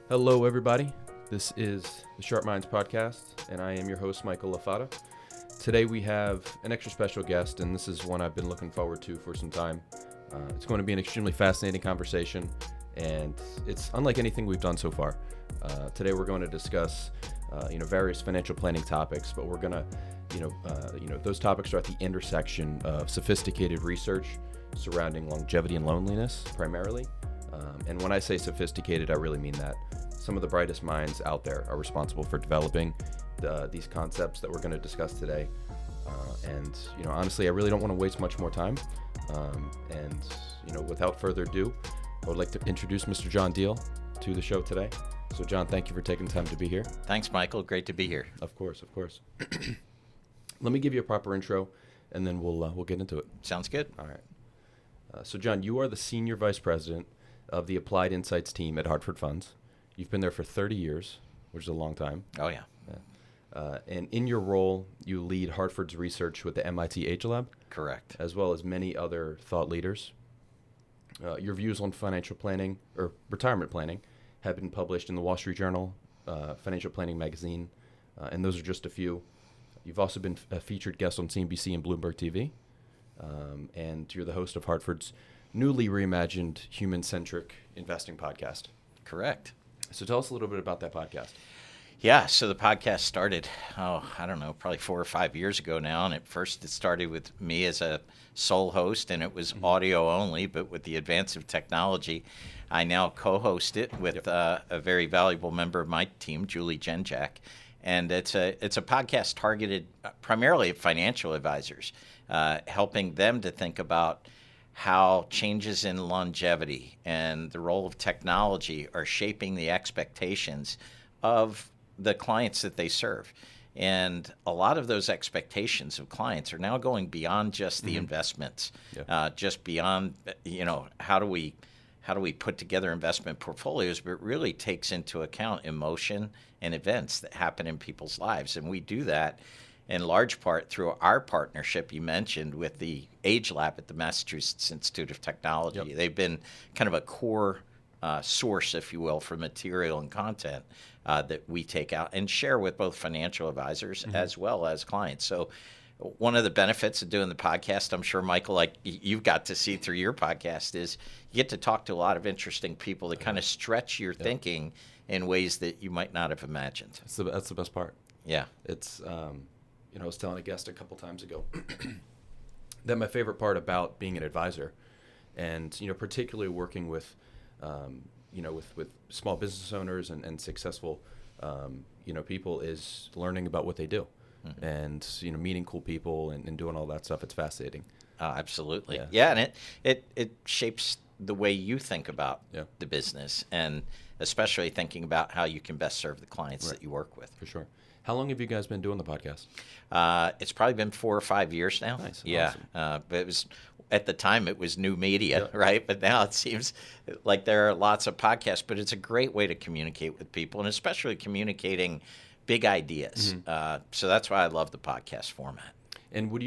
Hello, everybody. This is the Sharpe Minds podcast, and I am your host, Michael Lafata. Today we have an extra special guest, and this is one I've been looking forward to for some time. It's going to be an extremely fascinating conversation, and it's unlike anything we've done so far. Today we're going to discuss, various financial planning topics, but we're going to, those topics are at the intersection of sophisticated research surrounding longevity and loneliness, primarily. And when I say sophisticated, I really mean that. Some of the brightest minds out there are responsible for developing these concepts that we're going to discuss today. Honestly, I really don't want to waste much more time. Without further ado, I would like to introduce Mr. John Diehl to the show today. So, John, thank you for taking time to be here. Thanks, Michael. Great to be here. Of course. Let me give you a proper intro, and then we'll get into it. Sounds good. All right. So, John, you are the Senior Vice President of the Applied Insights team at Hartford Funds. You've been there for 30 years, which is a long time. Oh, yeah. And in your role, you lead Hartford's research with the MIT Age Lab. Correct. As well as many other thought leaders. Your views on financial planning or retirement planning have been published in the Wall Street Journal, Financial Planning Magazine, and those are just a few. You've also been a featured guest on CNBC and Bloomberg TV, and you're the host of Hartford's newly reimagined Human-Centric investing podcast. Correct. So tell us a little bit about that podcast. Yeah, so the podcast started, probably 4 or 5 years ago now. And at first it started with me as a sole host, and it was audio only. But with the advance of technology, I now co-host it with a very valuable member of my team, Julie Genjak. And it's a podcast targeted primarily at financial advisors, helping them to think about how changes in longevity and the role of technology are shaping the expectations of the clients that they serve. And a lot of those expectations of clients are now going beyond just the investments, just beyond, how do we put together investment portfolios, but it really takes into account emotion and events that happen in people's lives. And we do that in large part through our partnership you mentioned with the Age Lab at the Massachusetts Institute of Technology. Yep. They've been kind of a core source, if you will, for material and content that we take out and share with both financial advisors as well as clients. So one of the benefits of doing the podcast, I'm sure, Michael, like you've got to see through your podcast, is you get to talk to a lot of interesting people that kind of stretch your thinking in ways that you might not have imagined. That's the best part. Yeah. It's, I was telling a guest a couple times ago that my favorite part about being an advisor and, particularly working with, with small business owners and successful, people is learning about what they do and, meeting cool people and doing all that stuff. It's fascinating. Absolutely. Yeah. And it shapes the way you think about the business, and especially thinking about how you can best serve the clients that you work with. For sure. How long have you guys been doing the podcast? It's probably been 4 or 5 years now. Nice. Yeah. Awesome. But it was, at the time, it was new media, right? But now it seems like there are lots of podcasts, but it's a great way to communicate with people, and especially communicating big ideas. So that's why I love the podcast format. And when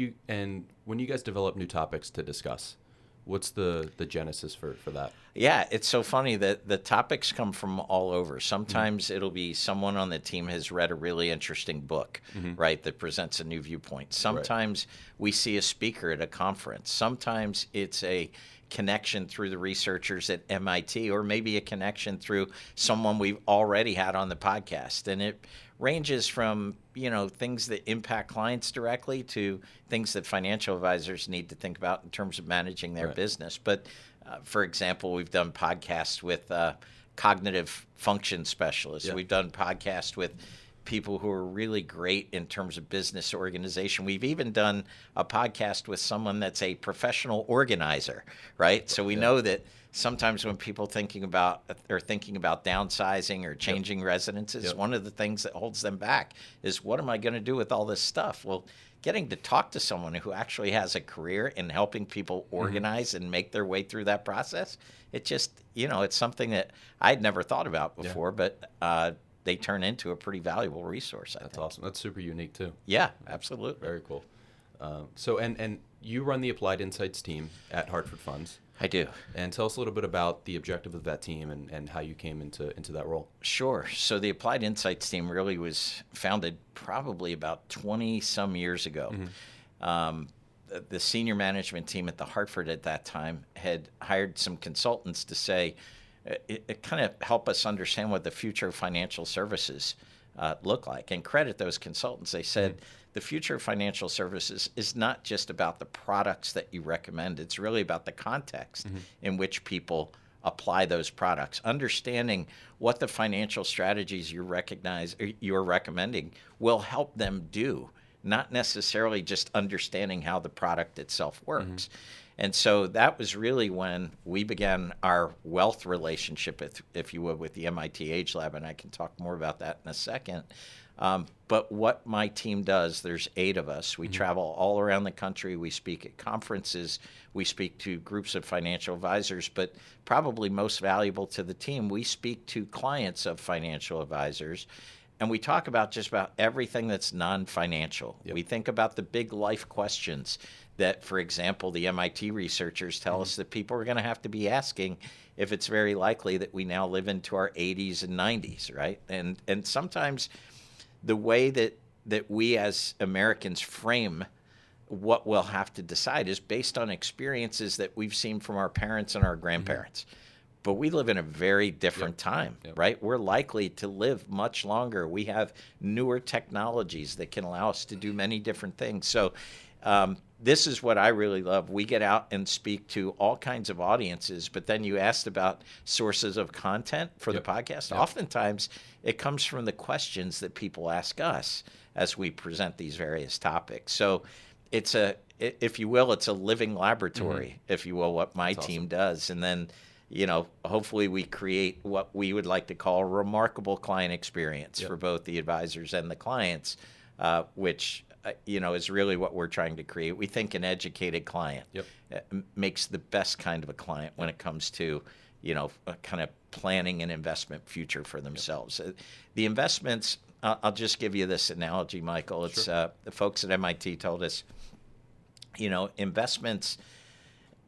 you guys develop new topics to discuss, what's the genesis for that? Yeah, it's so funny that the topics come from all over. Sometimes it'll be someone on the team has read a really interesting book, right, that presents a new viewpoint. Sometimes we see a speaker at a conference. Sometimes it's a connection through the researchers at MIT, or maybe a connection through someone we've already had on the podcast. And it ranges from, things that impact clients directly to things that financial advisors need to think about in terms of managing their business. But for example, we've done podcasts with cognitive function specialists. We've done podcasts with people who are really great in terms of business organization. We've even done a podcast with someone that's a professional organizer, right? So we know that sometimes when people thinking about downsizing or changing residences, one of the things that holds them back is, what am I going to do with all this stuff? Well, getting to talk to someone who actually has a career in helping people organize and make their way through that process, it just, it's something that I'd never thought about before, but they turn into a pretty valuable resource, I think. That's awesome. That's super unique, too. Yeah, absolutely. Very cool. So you run the Applied Insights team at Hartford Funds. I do. And tell us a little bit about the objective of that team and how you came into that role. Sure. So the Applied Insights team really was founded probably about 20 some years ago. The senior management team at the Hartford at that time had hired some consultants to say, it kind of help us understand what the future of financial services look like, and credit those consultants. They said the future of financial services is not just about the products that you recommend. It's really about the context in which people apply those products. Understanding what the financial strategies you're recommending will help them do, not necessarily just understanding how the product itself works. And so that was really when we began our wealth relationship, if you would, with the MIT Age Lab, and I can talk more about that in a second. But what my team does, there's 8 of us. We travel all around the country. We speak at conferences. We speak to groups of financial advisors. But probably most valuable to the team, we speak to clients of financial advisors. And we talk about just about everything that's non-financial. We think about the big life questions that, for example, the MIT researchers tell us that people are going to have to be asking if it's very likely that we now live into our 80s and 90s, right? And sometimes the way that we as Americans frame what we'll have to decide is based on experiences that we've seen from our parents and our grandparents. But we live in a very different time, right? We're likely to live much longer. We have newer technologies that can allow us to do many different things. So this is what I really love. We get out and speak to all kinds of audiences, but then you asked about sources of content for the podcast. Oftentimes, it comes from the questions that people ask us as we present these various topics. So it's if you will, it's a living laboratory, if you will, what my team does. And then, hopefully we create what we would like to call a remarkable client experience for both the advisors and the clients, which is really what we're trying to create. We think an educated client makes the best kind of a client when it comes to, kind of planning an investment future for themselves. The investments, I'll just give you this analogy, Michael. It's the folks at MIT told us, investments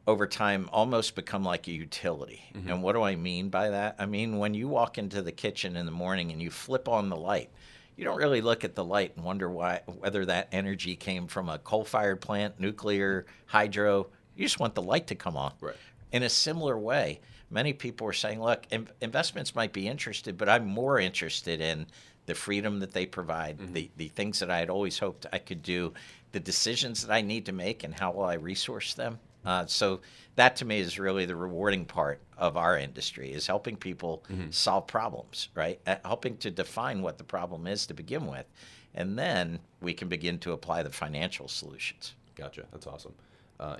over time almost become like a utility. And what do I mean by that? I mean, when you walk into the kitchen in the morning and you flip on the light, you don't really look at the light and wonder whether that energy came from a coal-fired plant, nuclear, hydro. You just want the light to come on. Right. In a similar way, many people are saying, look, investments might be interested, but I'm more interested in the freedom that they provide, the things that I had always hoped I could do, the decisions that I need to make, and how will I resource them. So that to me is really the rewarding part of our industry, is helping people solve problems, right? Helping to define what the problem is to begin with. And then we can begin to apply the financial solutions. Gotcha. That's awesome.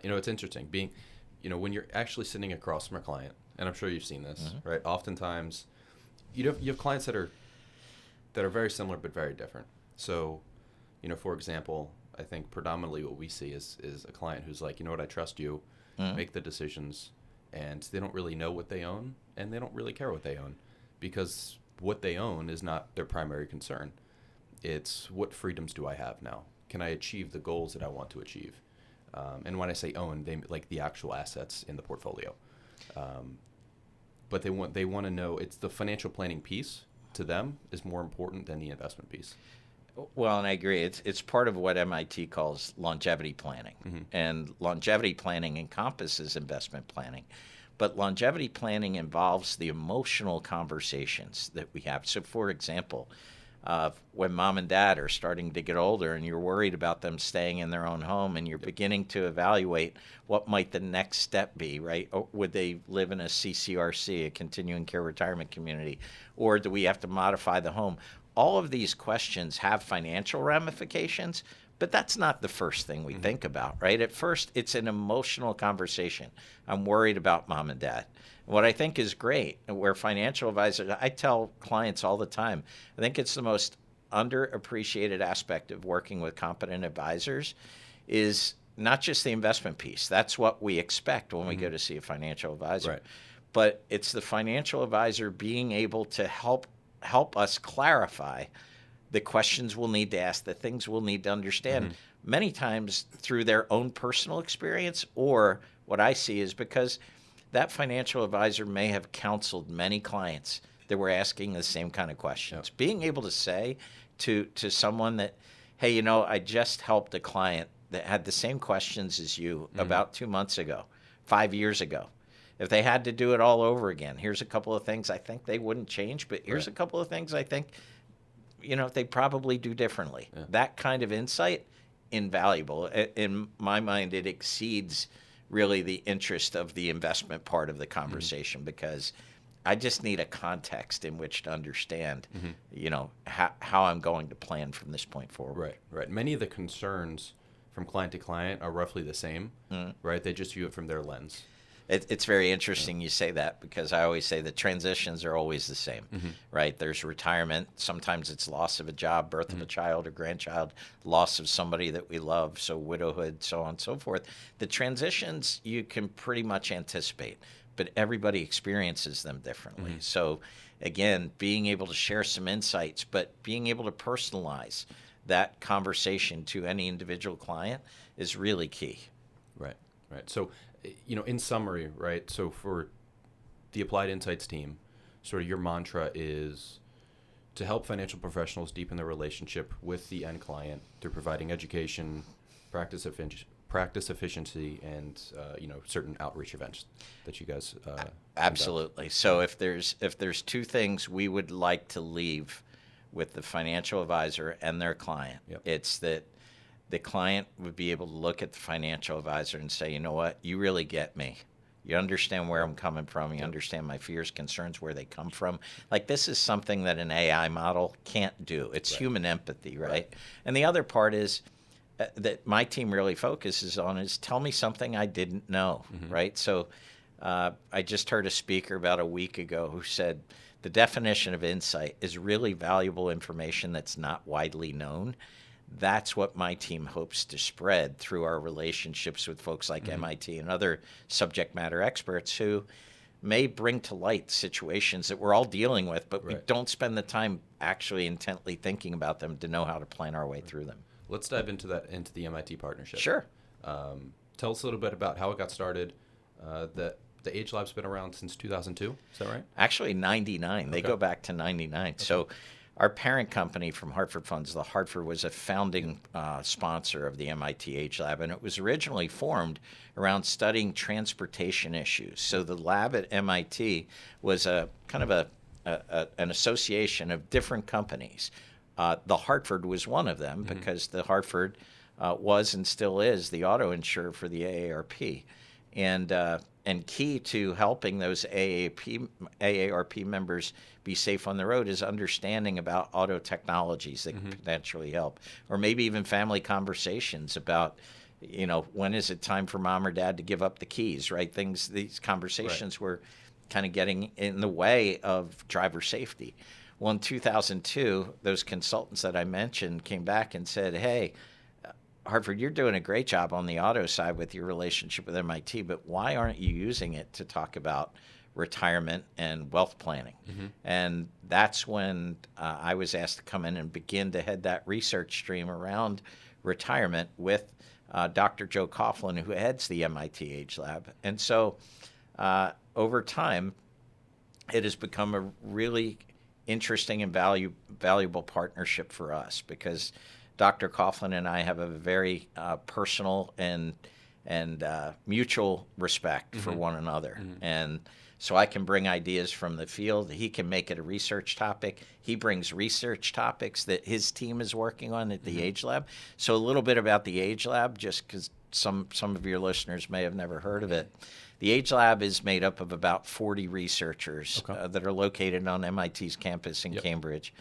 It's interesting being, when you're actually sitting across from a client, and I'm sure you've seen this, right? Oftentimes you have clients that are very similar but very different. So, for example, I think predominantly what we see is a client who's like, I trust you, make the decisions, and they don't really know what they own, and they don't really care what they own, because what they own is not their primary concern. It's what freedoms do I have now? Can I achieve the goals that I want to achieve? And when I say own, they like the actual assets in the portfolio. But they want to know, it's the financial planning piece to them is more important than the investment piece. Well, and I agree. It's part of what MIT calls longevity planning. And longevity planning encompasses investment planning. But longevity planning involves the emotional conversations that we have. So, for example, when mom and dad are starting to get older and you're worried about them staying in their own home, and you're beginning to evaluate what might the next step be, right? Or would they live in a CCRC, a continuing care retirement community, or do we have to modify the home? All of these questions have financial ramifications, but that's not the first thing we think about, right? At first, it's an emotional conversation. I'm worried about mom and dad. What I think is great, where financial advisors, I tell clients all the time, I think it's the most underappreciated aspect of working with competent advisors is not just the investment piece. That's what we expect when we go to see a financial advisor. Right. But it's the financial advisor being able to help us clarify the questions we'll need to ask, the things we'll need to understand, many times through their own personal experience, or what I see is because that financial advisor may have counseled many clients that were asking the same kind of questions. Yep. Being able to say to someone that, hey, I just helped a client that had the same questions as you about 2 months ago, 5 years ago. If they had to do it all over again, here's a couple of things I think they wouldn't change, but here's a couple of things I think, they'd probably do differently. Yeah. That kind of insight, invaluable. In my mind, it exceeds really the interest of the investment part of the conversation, because I just need a context in which to understand, how I'm going to plan from this point forward. Right. Many of the concerns from client to client are roughly the same, right? They just view it from their lens. It's very interesting you say that, because I always say the transitions are always the same, right? There's retirement. Sometimes it's loss of a job, birth of a child or grandchild, loss of somebody that we love, so widowhood, so on and so forth. The transitions you can pretty much anticipate, but everybody experiences them differently. So again, being able to share some insights, but being able to personalize that conversation to any individual client is really key. Right. So, in summary, right, so for the Applied Insights team, sort of your mantra is to help financial professionals deepen their relationship with the end client through providing education, practice efficiency, and certain outreach events that you guys absolutely conduct. So if there's two things we would like to leave with the financial advisor and their client, it's that the client would be able to look at the financial advisor and say, you know what, you really get me. You understand where I'm coming from. You understand my fears, concerns, where they come from. Like, this is something that an AI model can't do. It's human empathy, right? And the other part is that my team really focuses on is tell me something I didn't know, right? So I just heard a speaker about a week ago who said the definition of insight is really valuable information that's not widely known. That's what my team hopes to spread through our relationships with folks like MIT and other subject matter experts who may bring to light situations that we're all dealing with, but we don't spend the time actually intently thinking about them to know how to plan our way through them. Let's dive into the MIT partnership. Sure. Tell us a little bit about how it got started. The Age Lab's been around since 2002. Is that right? Actually, 99. Okay. They go back to 99. Okay. So our parent company from Hartford Funds, the Hartford, was a founding sponsor of the MIT Age Lab, and it was originally formed around studying transportation issues. So the lab at MIT was a kind of an association of different companies. The Hartford was one of them because the Hartford was and still is the auto insurer for the AARP. And key to helping those AARP members be safe on the road is understanding about auto technologies that can potentially help, or maybe even family conversations about, when is it time for mom or dad to give up the keys, right? These conversations were kind of getting in the way of driver safety. Well, in 2002, those consultants that I mentioned came back and said, hey, Hartford, you're doing a great job on the auto side with your relationship with MIT, but why aren't you using it to talk about retirement and wealth planning? And that's when I was asked to come in and begin to head that research stream around retirement with Dr. Joe Coughlin, who heads the MIT Age Lab. And so over time, it has become a really interesting and valuable partnership for us, because Dr. Coughlin and I have a very personal and mutual respect for one another. And so I can bring ideas from the field. He can make it a research topic. He brings research topics that his team is working on at the Age Lab. So a little bit about the Age Lab, just because some of your listeners may have never heard of it. The Age Lab is made up of about 40 researchers that are located on MIT's campus in Cambridge.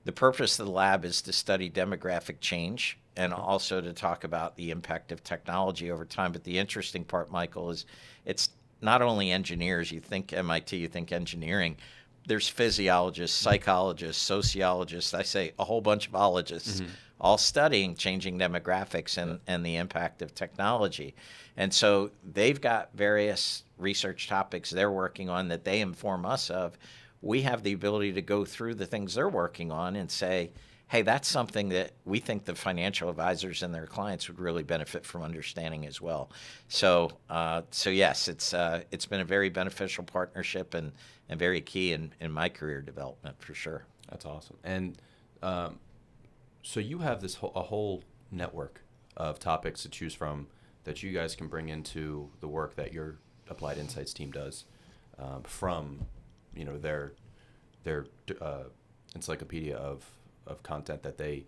The purpose of the lab is to study demographic change and also to talk about the impact of technology over time. But the interesting part, Michael, is it's not only engineers. You think MIT, you think engineering. There's physiologists, psychologists, sociologists, I say a whole bunch of ologists, all studying changing demographics and the impact of technology. And so they've got various research topics they're working on that they inform us of. We have the ability to go through the things they're working on and say, hey, that's something that we think the financial advisors and their clients would really benefit from understanding as well. So yes, it's been a very beneficial partnership and very key in my career development for sure. That's awesome. And so you have a whole network of topics to choose from that you guys can bring into the work that your Applied Insights team does, from their encyclopedia of content that they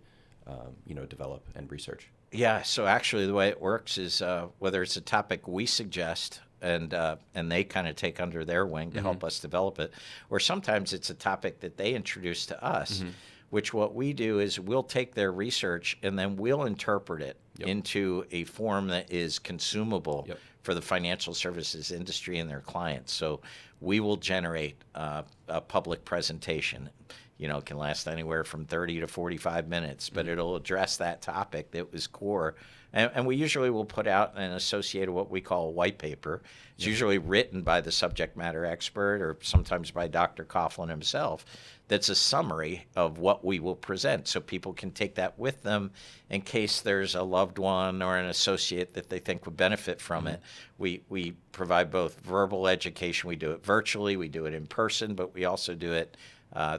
develop and research. Yeah, so actually the way it works is whether it's a topic we suggest and they kind of take under their wing to help us develop it, or sometimes it's a topic that they introduce to us, which what we do is we'll take their research and then we'll interpret it into a form that is consumable for the financial services industry and their clients. So we will generate a public presentation. It can last anywhere from 30 to 45 minutes, but it'll address that topic that was core. And we usually will put out and associate what we call a white paper. It's usually written by the subject matter expert or sometimes by Dr. Coughlin himself. That's a summary of what we will present, so people can take that with them in case there's a loved one or an associate that they think would benefit from it. We provide both verbal education. We do it virtually. We do it in person, but we also do it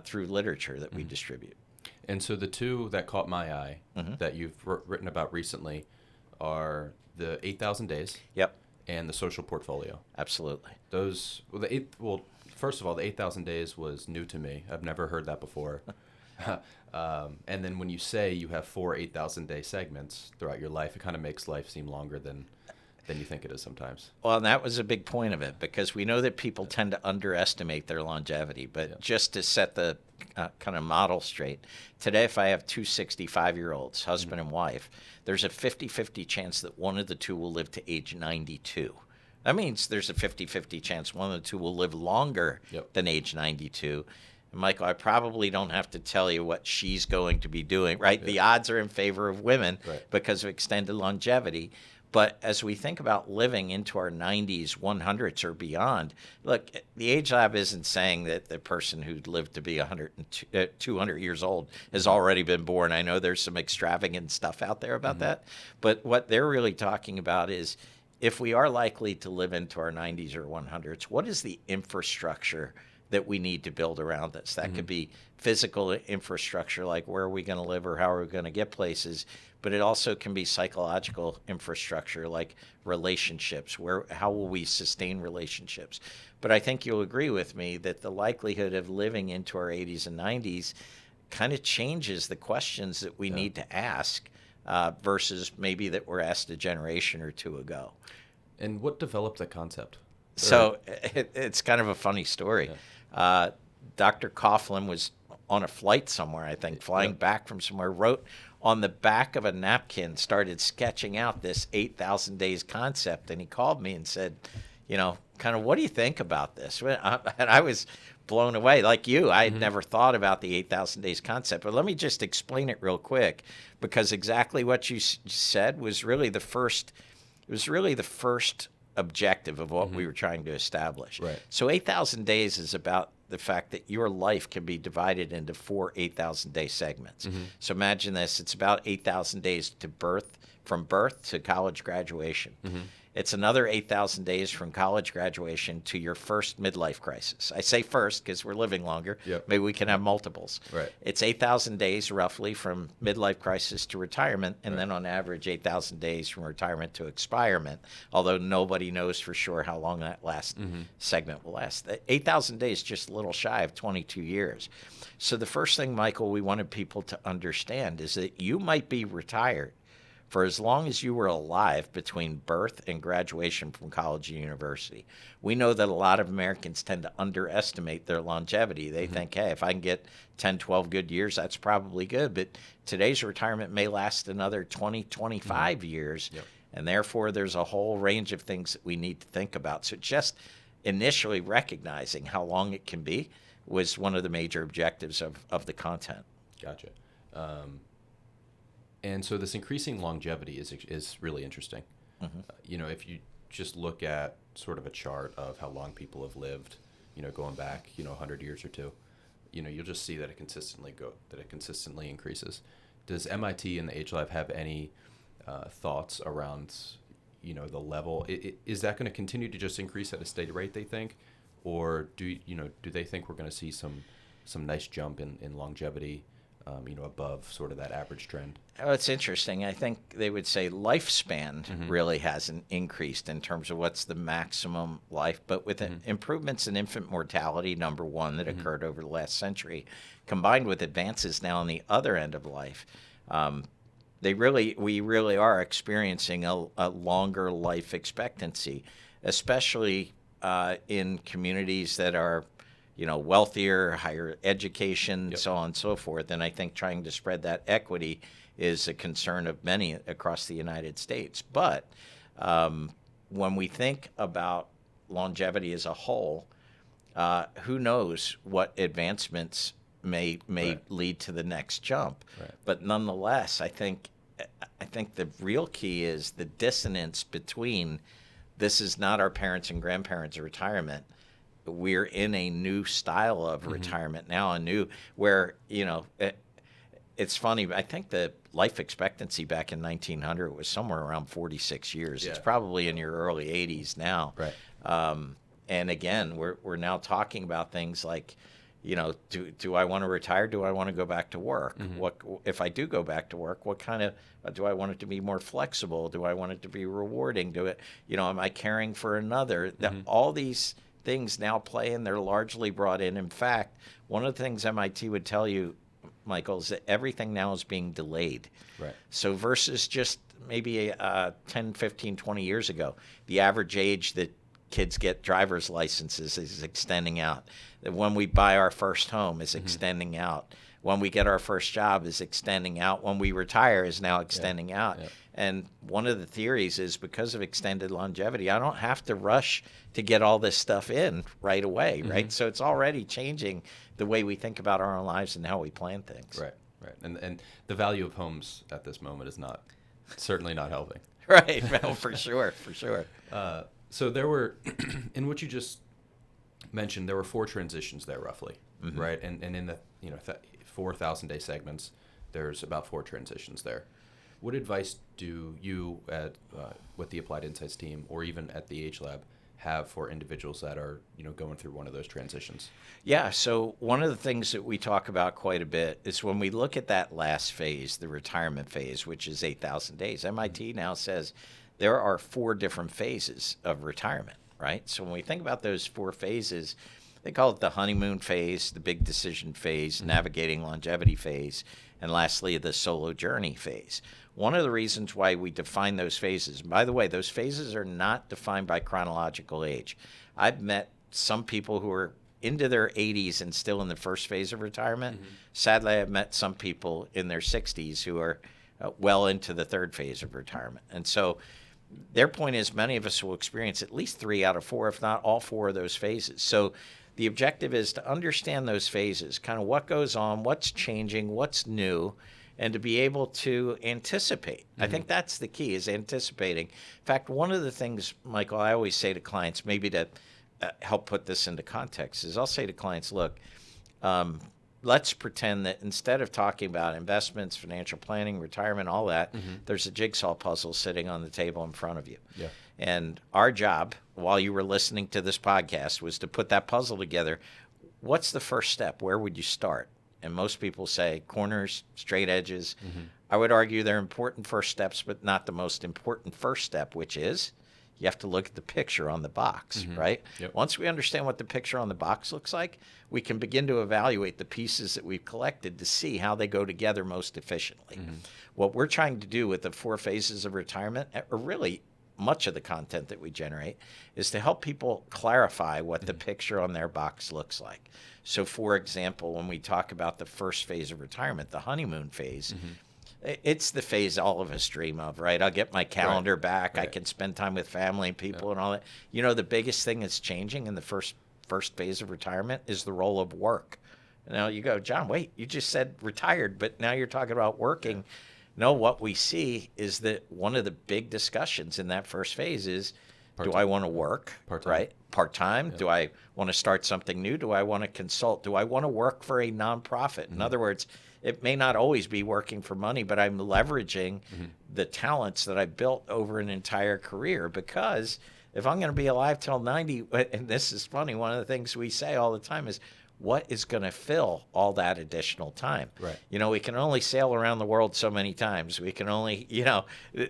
through literature that we distribute. And so the two that caught my eye that you've written about recently are the 8,000 Days and the Social Portfolio. Absolutely. Those, first of all, the 8,000 Days was new to me. I've never heard that before. And then when you say you have 4 8,000-day segments throughout your life, it kind of makes life seem longer than you think it is sometimes. Well, and that was a big point of it, because we know that people tend to underestimate their longevity. But just to set the kind of model straight, today if I have two 65-year-olds, husband and wife, there's a 50-50 chance that one of the two will live to age 92. That means there's a 50-50 chance one of the two will live longer than age 92. And Michael, I probably don't have to tell you what she's going to be doing, right? The odds are in favor of women because of extended longevity. But as we think about living into our 90s, 100s, or beyond, look, the Age Lab isn't saying that the person who lived to be 200 years old has already been born. I know there's some extravagant stuff out there about that. But what they're really talking about is, if we are likely to live into our 90s or 100s, what is the infrastructure that we need to build around us? That could be physical infrastructure, like where are we going to live or how are we going to get places, but it also can be psychological infrastructure, like relationships. How will we sustain relationships? But I think you'll agree with me that the likelihood of living into our 80s and 90s kind of changes the questions that we need to ask versus maybe that were asked a generation or two ago. And what developed that concept? So it's kind of a funny story. Dr. Coughlin was on a flight somewhere, I think, flying back from somewhere, wrote on the back of a napkin, started sketching out this 8,000 days concept. And he called me and said, kind of, what do you think about this? And I was blown away. Like you, I had never thought about the 8,000 days concept. But let me just explain it real quick, because exactly what you said was really the first. It was really the first objective of what we were trying to establish. Right. So 8,000 days is about the fact that your life can be divided into 4 8,000-day segments. So imagine this. It's about 8,000 days from birth to college graduation. It's another 8,000 days from college graduation to your first midlife crisis. I say first because we're living longer. Maybe we can have multiples. Right. It's 8,000 days roughly from midlife crisis to retirement, and then on average 8,000 days from retirement to expirement, although nobody knows for sure how long that last segment will last. 8,000 days, just a little shy of 22 years. So the first thing, Michael, we wanted people to understand is that you might be retired for as long as you were alive between birth and graduation from college and university. We know that a lot of Americans tend to underestimate their longevity. They think, hey, if I can get 10, 12 good years, that's probably good. But today's retirement may last another 20, 25 years. And therefore, there's a whole range of things that we need to think about. So just initially recognizing how long it can be was one of the major objectives of the content. Gotcha. And so this increasing longevity is really interesting. If you just look at sort of a chart of how long people have lived, going back, 100 years or two, you'll just see that it consistently increases. Does MIT and the Age Lab have any thoughts around, the level? Is that going to continue to just increase at a steady rate, they think? Or do they think we're going to see some nice jump in longevity, above sort of that average trend? Oh, it's interesting. I think they would say lifespan really hasn't increased in terms of what's the maximum life, but with improvements in infant mortality, number one, that occurred over the last century, combined with advances now on the other end of life, we really are experiencing a longer life expectancy, especially in communities that are wealthier, higher education, so on and so forth. And I think trying to spread that equity is a concern of many across the United States. But when we think about longevity as a whole, who knows what advancements may lead to the next jump. Right. But nonetheless, I think the real key is the dissonance between this is not our parents' and grandparents' retirement. We're in a new style of retirement now, where it's funny. I think the life expectancy back in 1900 was somewhere around 46 years. Yeah. It's probably in your early 80s now. Right. And again, we're now talking about things like, do I want to retire? Do I want to go back to work? What if I do go back to work? What kind of do I want it to be more flexible? Do I want it to be rewarding? Am I caring for another? All these things now play in. They're largely brought in. In fact, one of the things MIT would tell you, Michael, is that everything now is being delayed. Right. So versus just maybe 10, 15, 20 years ago, the average age that kids get driver's licenses is extending out. When we buy our first home is extending out. When we get our first job is extending out. When we retire is now extending out. Yeah. And one of the theories is because of extended longevity, I don't have to rush to get all this stuff in right away, right? So it's already changing the way we think about our own lives and how we plan things. Right. And the value of homes at this moment is certainly not helping. Right. Well, for sure. So there were, in what you just mentioned, there were 4 transitions there roughly, right? And in the 4,000-day segments, there's about 4 transitions there. What advice do you with the Applied Insights team, or even at the Age Lab, have for individuals that are going through one of those transitions? Yeah. So one of the things that we talk about quite a bit is when we look at that last phase, the retirement phase, which is 8,000 days. MIT now says there are 4 different phases of retirement, right? So when we think about those 4 phases, they call it the honeymoon phase, the big decision phase, navigating longevity phase, and lastly, the solo journey phase. One of the reasons why we define those phases, and by the way, those phases are not defined by chronological age. I've met some people who are into their 80s and still in the first phase of retirement. Sadly, I've met some people in their 60s who are well into the 3rd phase of retirement. And so their point is many of us will experience at least 3 out of 4, if not all 4 of those phases. So the objective is to understand those phases, kind of what goes on, what's changing, what's new, and to be able to anticipate. I think that's the key, is anticipating. In fact, one of the things, Michael, I always say to clients, maybe to help put this into context, is I'll say to clients, look, let's pretend that instead of talking about investments, financial planning, retirement, all that, there's a jigsaw puzzle sitting on the table in front of you. Yeah. And our job, while you were listening to this podcast, was to put that puzzle together. What's the first step? Where would you start? And most people say corners, straight edges. I would argue they're important first steps, but not the most important first step, which is you have to look at the picture on the box, right? Yep. Once we understand what the picture on the box looks like, we can begin to evaluate the pieces that we've collected to see how they go together most efficiently. What we're trying to do with the 4 phases of retirement, or really much of the content that we generate, is to help people clarify what the picture on their box looks like. So, for example, when we talk about the first phase of retirement, the honeymoon phase, it's the phase all of us dream of, right? I'll get my calendar back. I can spend time with family and people and all that. The biggest thing that's changing in the first phase of retirement is the role of work. Now you go, John, wait, you just said retired, but now you're talking about working. No, what we see is that one of the big discussions in that first phase is Do I want to work? Part-time. Right? Part-time? Yeah. Do I want to start something new? Do I want to consult? Do I want to work for a nonprofit? In other words, it may not always be working for money, but I'm leveraging the talents that I built over an entire career, because if I'm going to be alive till 90, and this is funny, one of the things we say all the time is, what is going to fill all that additional time? Right. We can only sail around the world so many times. We can only,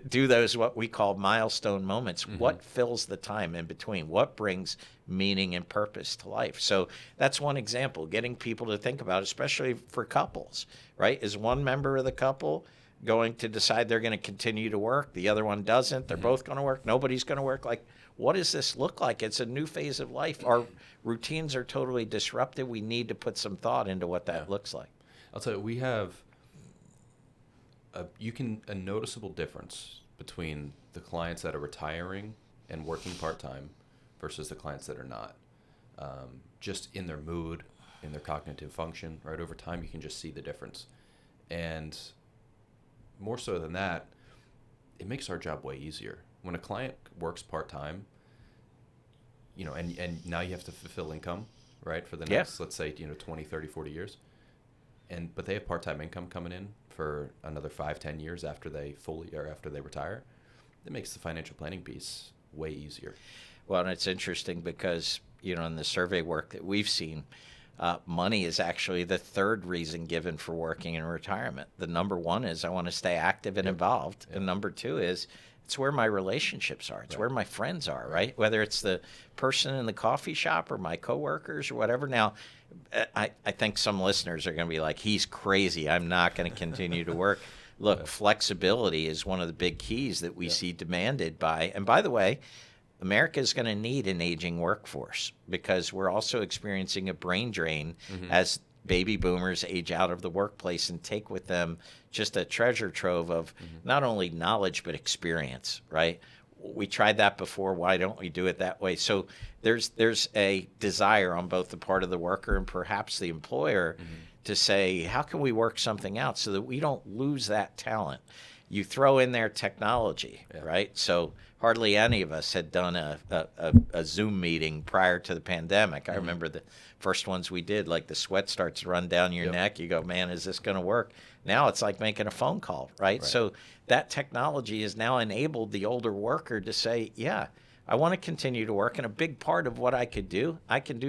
do those what we call milestone moments. What fills the time in between? What brings meaning and purpose to life? So that's one example, getting people to think about, especially for couples, right? Is one member of the couple going to decide they're going to continue to work? The other one doesn't. They're both going to work. Nobody's going to work. Like, what does this look like? It's a new phase of life. Our routines are totally disrupted. We need to put some thought into what that looks like. I'll tell you, we have a noticeable difference between the clients that are retiring and working part-time versus the clients that are not. Just in their mood, in their cognitive function, right? Over time, you can just see the difference. And more so than that, it makes our job way easier. When a client works part-time, and now you have to fulfill income, right, for the next, let's say, 20, 30, 40 years. But they have part-time income coming in for another 5-10 years after they retire. It makes the financial planning piece way easier. Well, and it's interesting because, in the survey work that we've seen, money is actually the third reason given for working in retirement. The number one is I want to stay active and involved. And number two is it's where my relationships are. It's where my friends are, right? Whether it's the person in the coffee shop or my coworkers or whatever. Now, I think some listeners are going to be like, he's crazy. I'm not going to continue to work. Look, flexibility is one of the big keys that we see demanded by, and by the way, America is going to need an aging workforce because we're also experiencing a brain drain as baby boomers age out of the workplace and take with them just a treasure trove of not only knowledge but experience, right? We tried that before. Why don't we do it that way? So there's a desire on both the part of the worker and perhaps the employer to say, how can we work something out so that we don't lose that talent? You throw in there technology, right? So hardly any of us had done a Zoom meeting prior to the pandemic. I remember the first ones we did, like the sweat starts to run down your neck. You go, man, is this going to work? Now it's like making a phone call, right? So that technology has now enabled the older worker to say, yeah, I want to continue to work. And a big part of what I can do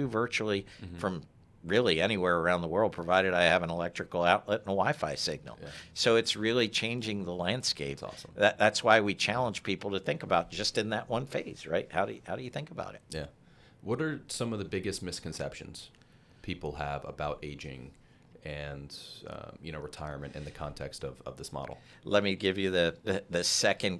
virtually from really anywhere around the world, provided I have an electrical outlet and a Wi-Fi signal. So it's really changing the landscape. That's awesome. That's why we challenge people to think about just in that one phase, right? How do you think about it? Yeah. What are some of the biggest misconceptions people have about aging and retirement in the context of this model? Let me give you the second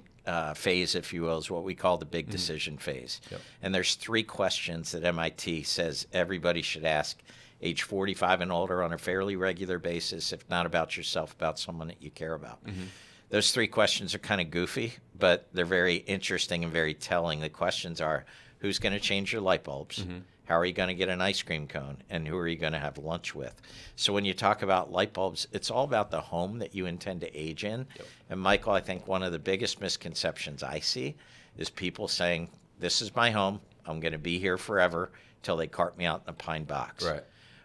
phase, if you will, is what we call the big decision phase. And there's 3 questions that MIT says everybody should ask age 45 and older on a fairly regular basis, if not about yourself, about someone that you care about. Those 3 questions are kind of goofy, but they're very interesting and very telling. The questions are, who's going to change your light bulbs? How are you going to get an ice cream cone? And who are you going to have lunch with? So when you talk about light bulbs, it's all about the home that you intend to age in. And Michael, I think one of the biggest misconceptions I see is people saying, this is my home. I'm going to be here forever till they cart me out in a pine box. Right.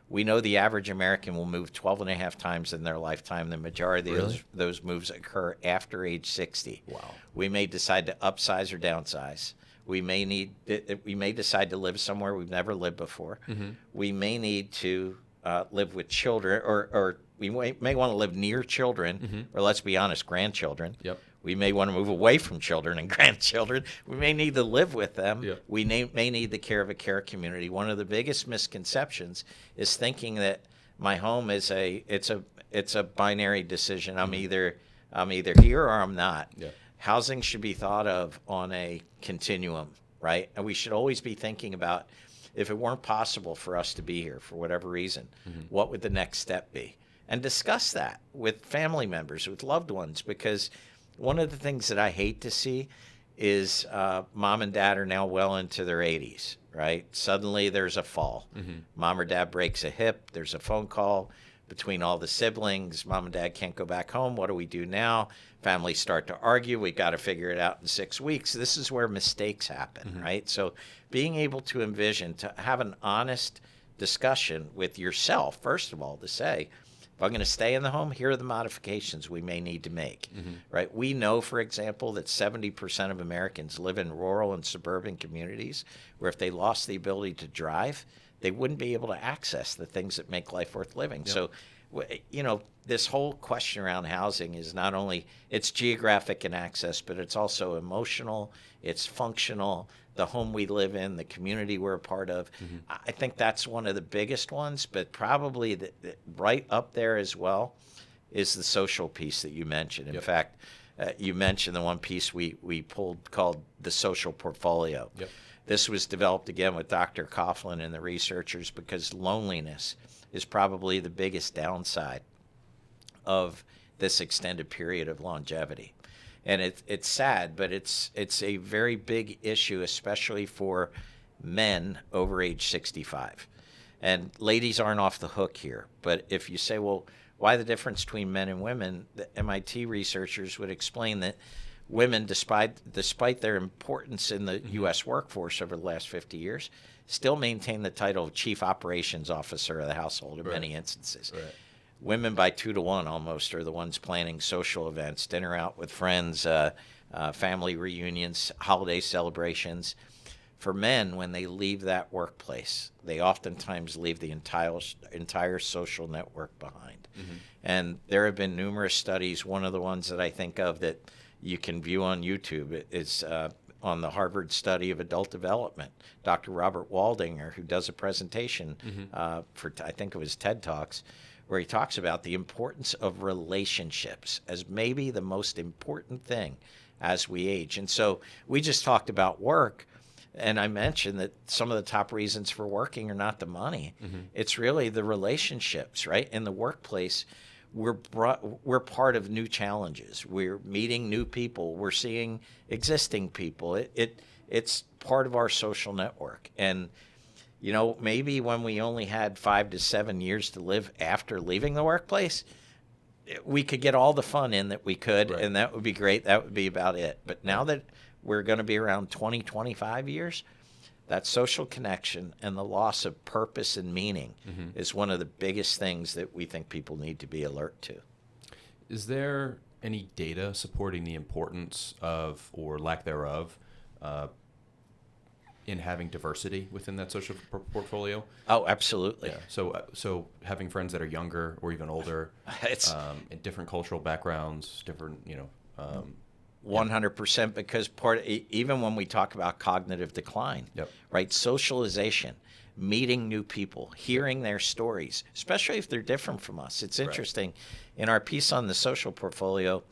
We know the average American will move 12 and a half times in their lifetime. The majority of those moves occur after age 60. Wow. We may decide to upsize or downsize. We may decide to live somewhere we've never lived before. We may need to live with children, or we may want to live near children, or let's be honest, grandchildren. We may want to move away from children and grandchildren. We may need to live with them. We may need the care of a care community. One of the biggest misconceptions is thinking that my home is it's a binary decision. I'm either here or I'm not. Housing should be thought of on a continuum, right? And we should always be thinking about, if it weren't possible for us to be here for whatever reason, what would the next step be? And discuss that with family members, with loved ones, because one of the things that I hate to see is mom and dad are now well into their 80s, right? Suddenly there's a fall. Mom or dad breaks a hip, there's a phone call. between all the siblings. Mom and dad can't go back home. What do we do now? Families start to argue. We got to figure it out in 6 weeks. This is where mistakes happen, right? So being able to envision, to have an honest discussion with yourself, first of all, to say, if I'm going to stay in the home, here are the modifications we may need to make, right? We know, for example, that 70% of Americans live in rural and suburban communities where if they lost the ability to drive, they wouldn't be able to access the things that make life worth living. Yep. So, this whole question around housing is not only, it's geographic and access, but it's also emotional, it's functional, the home we live in, the community we're a part of. I think that's one of the biggest ones, but probably right up there as well is the social piece that you mentioned. In fact, you mentioned the one piece we pulled called the social portfolio. Yep. This was developed again with Dr. Coughlin and the researchers because loneliness is probably the biggest downside of this extended period of longevity. And it's sad, but it's a very big issue, especially for men over age 65. And ladies aren't off the hook here. But if you say, well, why the difference between men and women, the MIT researchers would explain that women, despite their importance in the U.S. workforce over the last 50 years, still maintain the title of chief operations officer of the household in many instances. Right. Women by 2 to 1 almost are the ones planning social events, dinner out with friends, family reunions, holiday celebrations. For men, when they leave that workplace, they oftentimes leave the entire social network behind. And there have been numerous studies. One of the ones that I think of that you can view on YouTube is on the Harvard study of adult development. Dr. Robert Waldinger, who does a presentation for, I think it was TED Talks, where he talks about the importance of relationships as maybe the most important thing as we age. And so we just talked about work, and I mentioned that some of the top reasons for working are not the money. It's really the relationships, right? In the workplace, we're part of new challenges. We're meeting new people. We're seeing existing people. It's part of our social network. And maybe when we only had 5 to 7 years to live after leaving the workplace, we could get all the fun in that we could, right. And that would be great. That would be about it. But now that we're going to be around 20, 25 years, that social connection and the loss of purpose and meaning is one of the biggest things that we think people need to be alert to. Is there any data supporting the importance of, or lack thereof, in having diversity within that social portfolio? Oh, absolutely. Yeah. So having friends that are younger or even older, it's in different cultural backgrounds, different, 100%, because even when we talk about cognitive decline, right? Socialization, meeting new people, hearing their stories, especially if they're different from us. It's interesting. Right. In our piece on the social portfolio,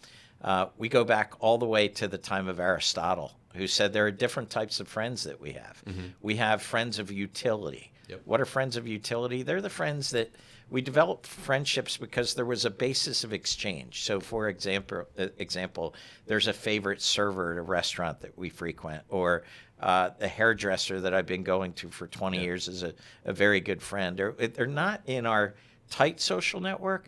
we go back all the way to the time of Aristotle, who said there are different types of friends that we have. We have friends of utility. What are friends of utility? They're the friends that we develop friendships because there was a basis of exchange. So, for example, there's a favorite server at a restaurant that we frequent, or a hairdresser that I've been going to for 20 years is a very good friend. They're not in our tight social network,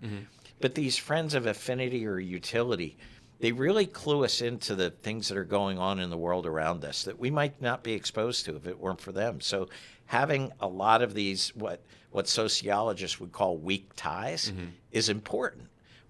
but these friends of affinity or utility, they really clue us into the things that are going on in the world around us that we might not be exposed to if it weren't for them. So having a lot of these, what sociologists would call weak ties, is important.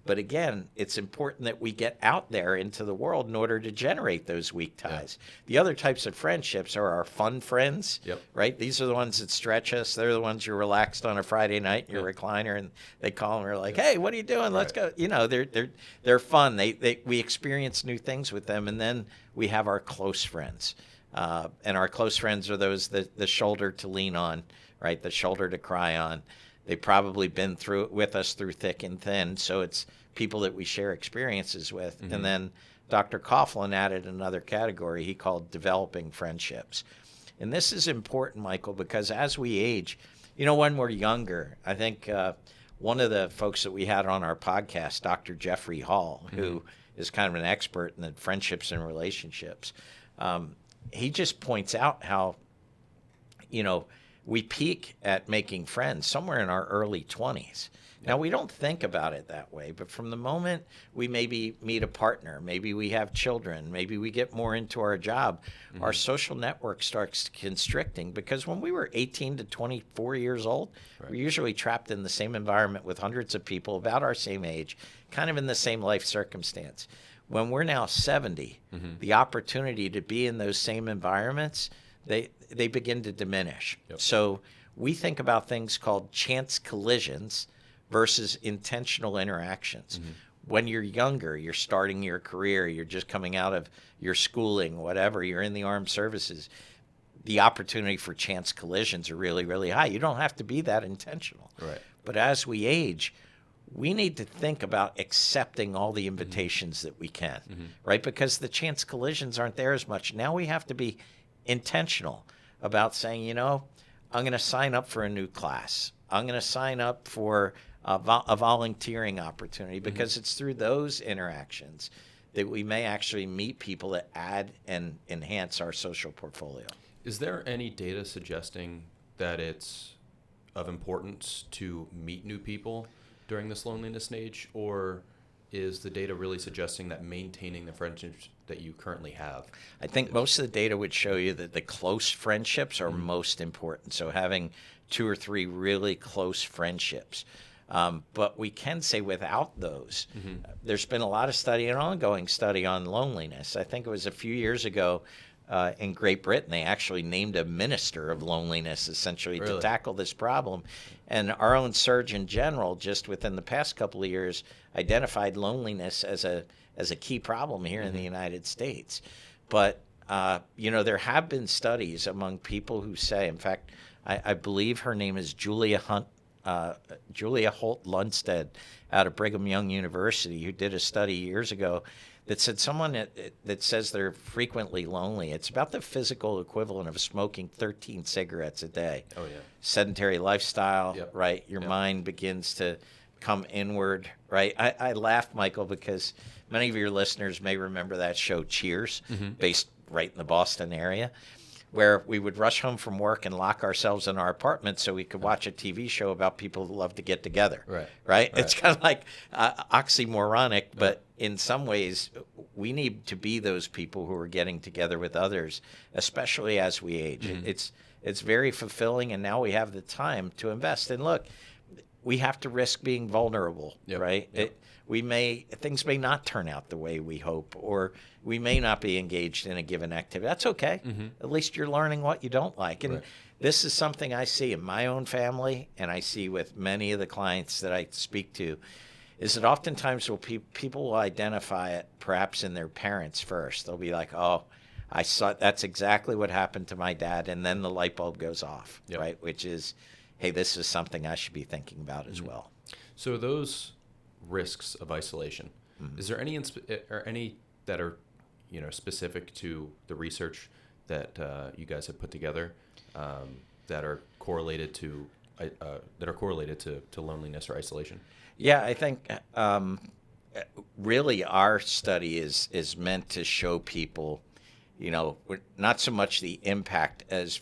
But again, it's important that we get out there into the world in order to generate those weak ties. The other types of friendships are our fun friends, right? These are the ones that stretch us. They're the ones you're relaxed on a Friday night in your recliner, and they call and they're like, "Hey, what are you doing? Let's go." They're fun. We experience new things with them, and then we have our close friends, and our close friends are those the shoulder to lean on, right? The shoulder to cry on. They've probably been through it with us through thick and thin, so it's people that we share experiences with. And then Dr. Coughlin added another category he called developing friendships. And this is important, Michael, because as we age, when we're younger, I think one of the folks that we had on our podcast, Dr. Jeffrey Hall, who is kind of an expert in the friendships and relationships, he just points out how, we peak at making friends somewhere in our early 20s. Now, we don't think about it that way, but from the moment we maybe meet a partner, maybe we have children, maybe we get more into our job, our social network starts constricting, because when we were 18 to 24 years old, we're usually trapped in the same environment with hundreds of people about our same age, kind of in the same life circumstance. When we're now 70, the opportunity to be in those same environments, they begin to diminish. Yep. So we think about things called chance collisions versus intentional interactions. When you're younger, you're starting your career, you're just coming out of your schooling, whatever, you're in the armed services, the opportunity for chance collisions are really, really high. You don't have to be that intentional. Right. But as we age, we need to think about accepting all the invitations that we can, right? Because the chance collisions aren't there as much. Now we have to be intentional about saying, you know, I'm going to sign up for a new class. I'm going to sign up for a volunteering opportunity, because it's through those interactions that we may actually meet people that add and enhance our social portfolio. Is there any data suggesting that it's of importance to meet new people during this loneliness stage, or is the data really suggesting that maintaining the friendships that you currently have? I think most of the data would show you that the close friendships are most important. So having 2 or 3 really close friendships. But we can say without those, there's been a lot of study, an ongoing study on loneliness. I think it was a few years ago in Great Britain, they actually named a minister of loneliness essentially to tackle this problem. And our own Surgeon General, just within the past couple of years, identified loneliness as a key problem here in the United States. But, you know, there have been studies among people who say, in fact, I believe her name is Julia Holt Lundstedt out of Brigham Young University, who did a study years ago that said someone that says they're frequently lonely, it's about the physical equivalent of smoking 13 cigarettes a day. Oh, yeah. Sedentary lifestyle, right? Your mind begins to come inward, right? I laugh, Michael, because many of your listeners may remember that show Cheers, based right in the Boston area, where we would rush home from work and lock ourselves in our apartment so we could watch a TV show about people who love to get together. Right? It's kind of like oxymoronic, but in some ways, we need to be those people who are getting together with others, especially as we age. It's very fulfilling, and now we have the time to invest. And look, we have to risk being vulnerable, right? Things may not turn out the way we hope, or we may not be engaged in a given activity. That's okay. At least you're learning what you don't like. And this is something I see in my own family, and I see with many of the clients that I speak to, is that oftentimes people will identify it perhaps in their parents first. They'll be like, oh, I saw that's exactly what happened to my dad, and then the light bulb goes off, right? Which is, hey, this is something I should be thinking about as well. So those risks of isolation, is there any that are, you know, specific to the research that you guys have put together that are correlated to loneliness or isolation? Yeah, I think really our study is meant to show people, you know, not so much the impact as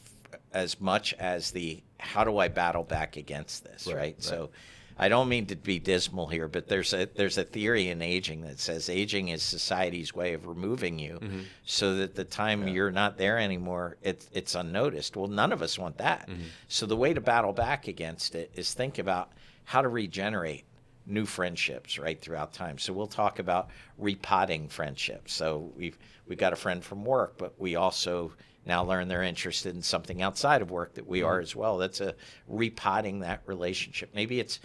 much as the how do I battle back against this, right? So I don't mean to be dismal here, but there's a theory in aging that says aging is society's way of removing you so that the time you're not there anymore, it's unnoticed. Well, none of us want that. So the way to battle back against it is think about how to regenerate new friendships right throughout time. So we'll talk about repotting friendships. So we've got a friend from work, but we also now learn they're interested in something outside of work that we are as well. That's a repotting that relationship. Maybe it's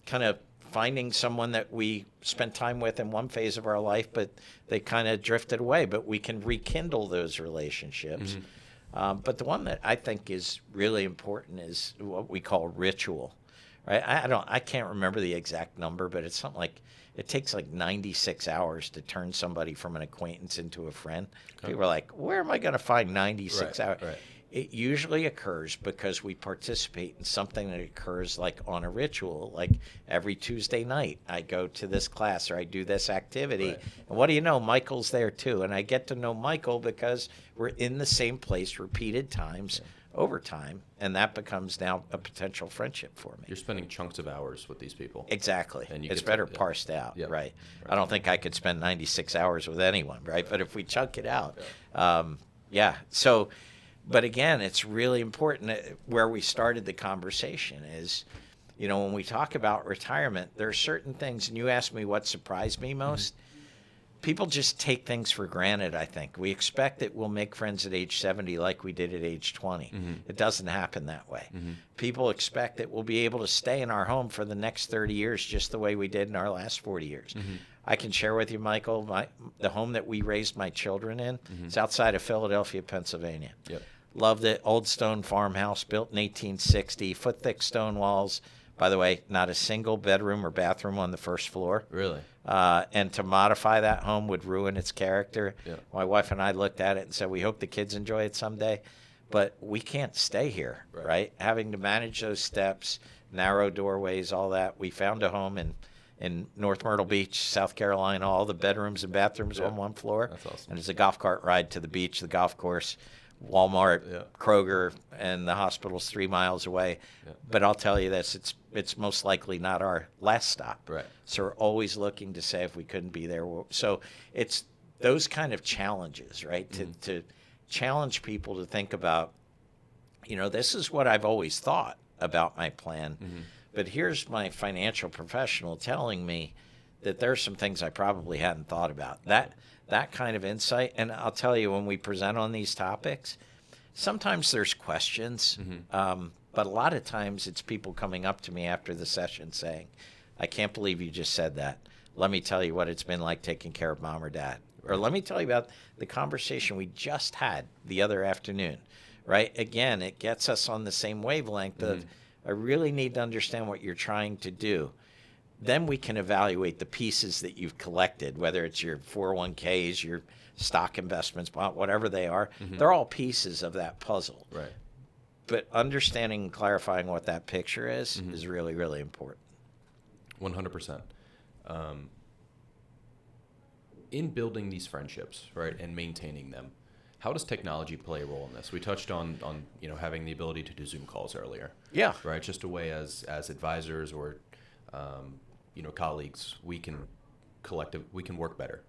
kind of finding someone that we spent time with in one phase of our life, but they kind of drifted away, but we can rekindle those relationships. But the one that I think is really important is what we call ritual, right? I can't remember the exact number, but it's something like, it takes like 96 hours to turn somebody from an acquaintance into a friend. People are like, where am I going to find 96 hours? It usually occurs because we participate in something that occurs like on a ritual, like every Tuesday night I go to this class or I do this activity. And what do you know? Michael's there too. And I get to know Michael because we're in the same place repeated times over time, and that becomes now a potential friendship for me. You're spending chunks of hours with these people. Exactly. And you it's get better to, parsed out, Yep. right? I don't think I could spend 96 hours with anyone, right? But if we chunk it out, So, but again, it's really important where we started the conversation is, when we talk about retirement, there are certain things, and you asked me what surprised me most. People just take things for granted, I think. We expect that we'll make friends at age 70 like we did at age 20. It doesn't happen that way. People expect that we'll be able to stay in our home for the next 30 years just the way we did in our last 40 years. I can share with you, Michael, the home that we raised my children in is outside of Philadelphia, Pennsylvania. Yep. Loved it. Old stone farmhouse built in 1860, foot-thick stone walls. By the way, not a single bedroom or bathroom on the first floor. Really? And to modify that home would ruin its character. Yeah. My wife and I looked at it and said, we hope the kids enjoy it someday, but we can't stay here, right? Having to manage those steps, narrow doorways, all that. We found a home in North Myrtle Beach, South Carolina, all the bedrooms and bathrooms on one floor. That's awesome. And it's a golf cart ride to the beach, the golf course, Walmart, Kroger, and the hospital's 3 miles away. But I'll tell you this, it's most likely not our last stop. Right. So we're always looking to say if we couldn't be there. So it's those kind of challenges, right? To challenge people to think about, this is what I've always thought about my plan. But here's my financial professional telling me that there's some things I probably hadn't thought about. That kind of insight. And I'll tell you, when we present on these topics, sometimes there's questions, but a lot of times it's people coming up to me after the session saying, I can't believe you just said that. Let me tell you what it's been like taking care of mom or dad. Or let me tell you about the conversation we just had the other afternoon, right? Again, it gets us on the same wavelength of, I really need to understand what you're trying to do. Then we can evaluate the pieces that you've collected, whether it's your 401ks, your stock investments, whatever they are. They're all pieces of that puzzle. Right. But understanding and clarifying what that picture is really, really important. 100%. In building these friendships, right, and maintaining them, how does technology play a role in this? We touched on having the ability to do Zoom calls earlier. Yeah. Right. Just a way as advisors or colleagues, we can work better,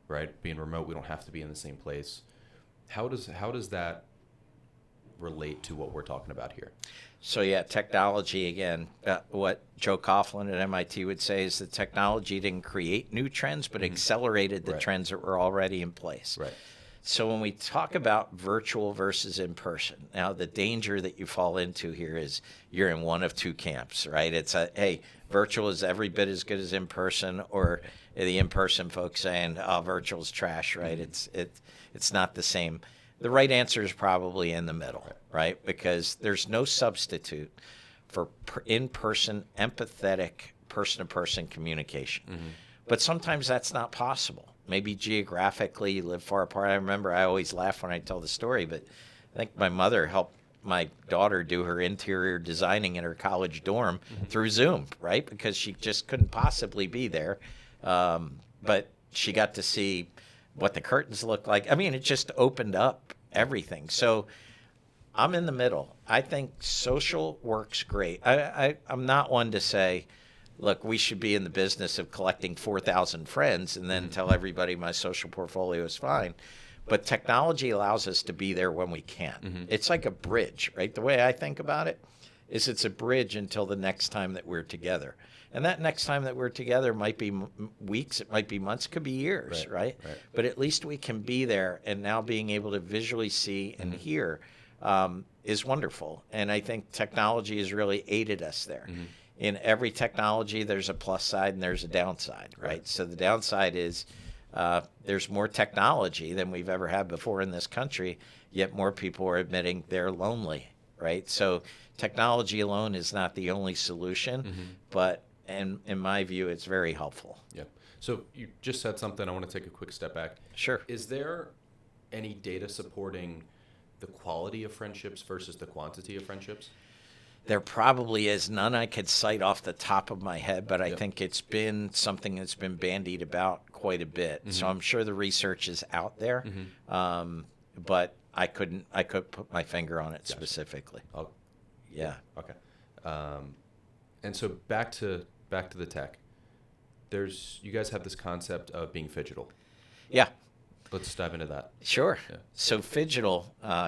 right? Being remote, we don't have to be in the same place. How does that relate to what we're talking about here? So yeah, technology again. What Joe Coughlin at MIT would say is that technology didn't create new trends, but accelerated the trends that were already in place. Right. So when we talk about virtual versus in person, now the danger that you fall into here is you're in one of two camps, right? It's virtual is every bit as good as in person, or the in-person folks saying, oh, virtual is trash, right? It's not the same. The right answer is probably in the middle, right? Because there's no substitute for in-person, empathetic, person-to-person communication. But sometimes that's not possible. Maybe geographically you live far apart. I remember I always laugh when I tell the story, but I think my mother helped my daughter do her interior designing in her college dorm through Zoom, right? Because she just couldn't possibly be there. But she got to see what the curtains look like. I mean, it just opened up everything. So I'm in the middle. I think social works great. I'm not one to say, look, we should be in the business of collecting 4,000 friends and then tell everybody my social portfolio is fine. But technology allows us to be there when we can. It's like a bridge, right? The way I think about it is it's a bridge until the next time that we're together. And that next time that we're together might be weeks, it might be months, it could be years, right? But at least we can be there, and now being able to visually see and hear is wonderful. And I think technology has really aided us there. In every technology, there's a plus side and there's a downside, right? So the downside is there's more technology than we've ever had before in this country, yet more people are admitting they're lonely, right? So technology alone is not the only solution, but in my view, it's very helpful. Yeah. So you just said something. I want to take a quick step back. Sure. Is there any data supporting the quality of friendships versus the quantity of friendships? There probably is none I could cite off the top of my head, but I think it's been something that's been bandied about quite a bit. So I'm sure the research is out there, but I couldn't put my finger on it specifically. Oh, Yeah. okay. And so back to the tech. You guys have this concept of being Phygital. Yeah. Let's dive into that. Sure. Yeah. So Phygital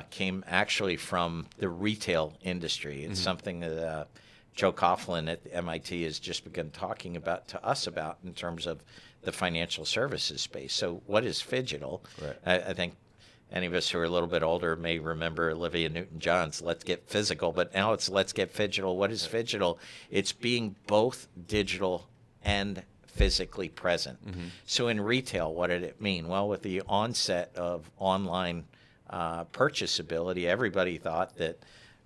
came actually from the retail industry. It's something that Joe Coughlin at MIT has just begun talking to us about in terms of the financial services space. So what is Phygital? Right. I think any of us who are a little bit older may remember Olivia Newton-John's Let's Get Physical, but now it's Let's Get Phygital. What is Phygital? It's being both digital and physically present. So in retail, what did it mean? Well, with the onset of online purchasability, everybody thought that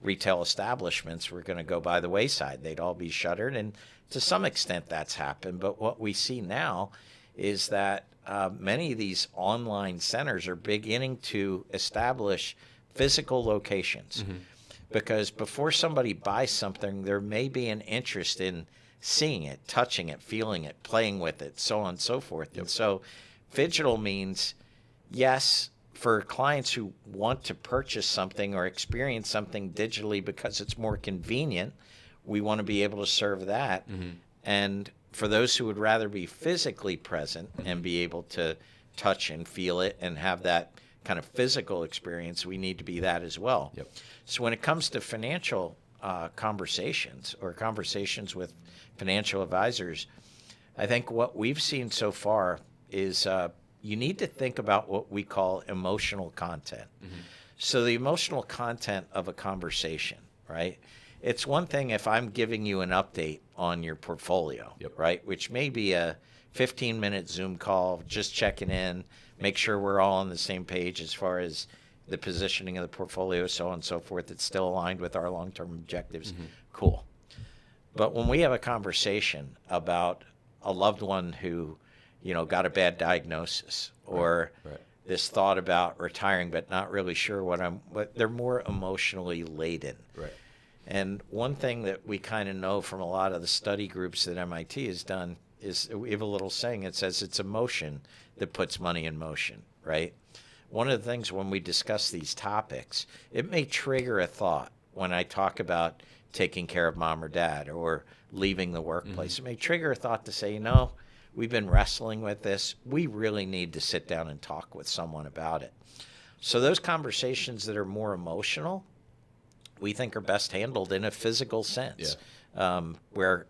retail establishments were going to go by the wayside. They'd all be shuttered, and to some extent that's happened. But what we see now is that many of these online centers are beginning to establish physical locations, because before somebody buys something, there may be an interest in seeing it, touching it, feeling it, playing with it, so on and so forth. And so Phygital means, yes, for clients who want to purchase something or experience something digitally because it's more convenient, we want to be able to serve that. And for those who would rather be physically present and be able to touch and feel it and have that kind of physical experience, we need to be that as well. Yep. So when it comes to financial conversations or conversations with financial advisors, I think what we've seen so far is you need to think about what we call emotional content. So the emotional content of a conversation, right? It's one thing if I'm giving you an update on your portfolio, right? Which may be a 15-minute Zoom call, just checking in, make sure we're all on the same page as far as the positioning of the portfolio, so on and so forth. It's still aligned with our long-term objectives. Cool. But when we have a conversation about a loved one who, got a bad diagnosis, or this thought about retiring but not really sure but they're more emotionally laden. Right. And one thing that we kind of know from a lot of the study groups that MIT has done is we have a little saying that says it's emotion that puts money in motion, right? One of the things when we discuss these topics, it may trigger a thought when I talk about taking care of mom or dad or leaving the workplace. It may trigger a thought to say, we've been wrestling with this. We really need to sit down and talk with someone about it. So those conversations that are more emotional, we think are best handled in a physical sense, where,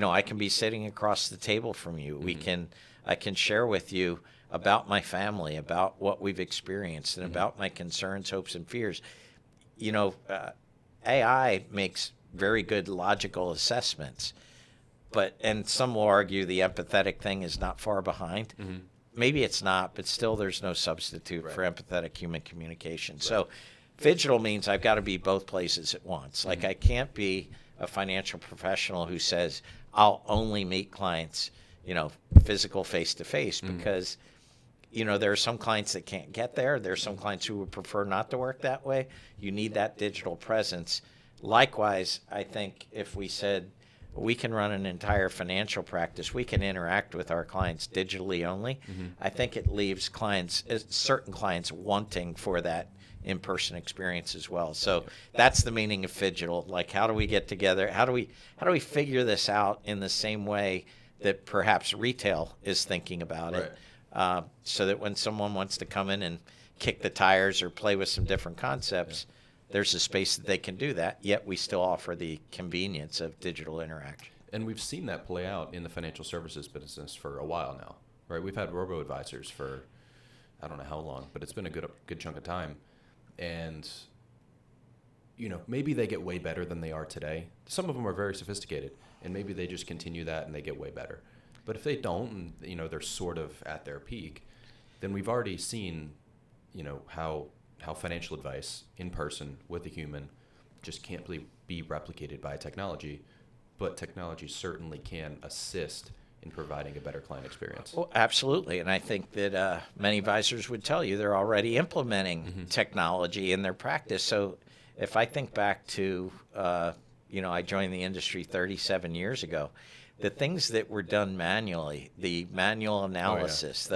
I can be sitting across the table from you. I can share with you about my family, about what we've experienced, and about my concerns, hopes, and fears. AI makes very good logical assessments, and some will argue the empathetic thing is not far behind. Maybe it's not, but still there's no substitute for empathetic human communication. So Phygital means I've got to be both places at once. Like I can't be a financial professional who says I'll only meet clients, physical face-to-face, because there are some clients that can't get there. There are some clients who would prefer not to work that way. You need that digital presence. Likewise, I think if we said we can run an entire financial practice, we can interact with our clients digitally only, I think it leaves certain clients wanting for that in-person experience as well. So that's the meaning of Phygital. Like, how do we get together? How do we figure this out in the same way that perhaps retail is thinking about it? So that when someone wants to come in and kick the tires or play with some different concepts, there's a space that they can do that, yet we still offer the convenience of digital interaction. And we've seen that play out in the financial services business for a while now, right? We've had robo-advisors for I don't know how long, but it's been a good chunk of time. And, maybe they get way better than they are today. Some of them are very sophisticated, and maybe they just continue that and they get way better. But if they don't, and, they're sort of at their peak, then we've already seen, how financial advice in person with a human just can't be replicated by technology, but technology certainly can assist in providing a better client experience. Well, absolutely. And I think that many advisors would tell you they're already implementing technology in their practice. So if I think back to, I joined the industry 37 years ago, the things that were done manually, the manual analysis,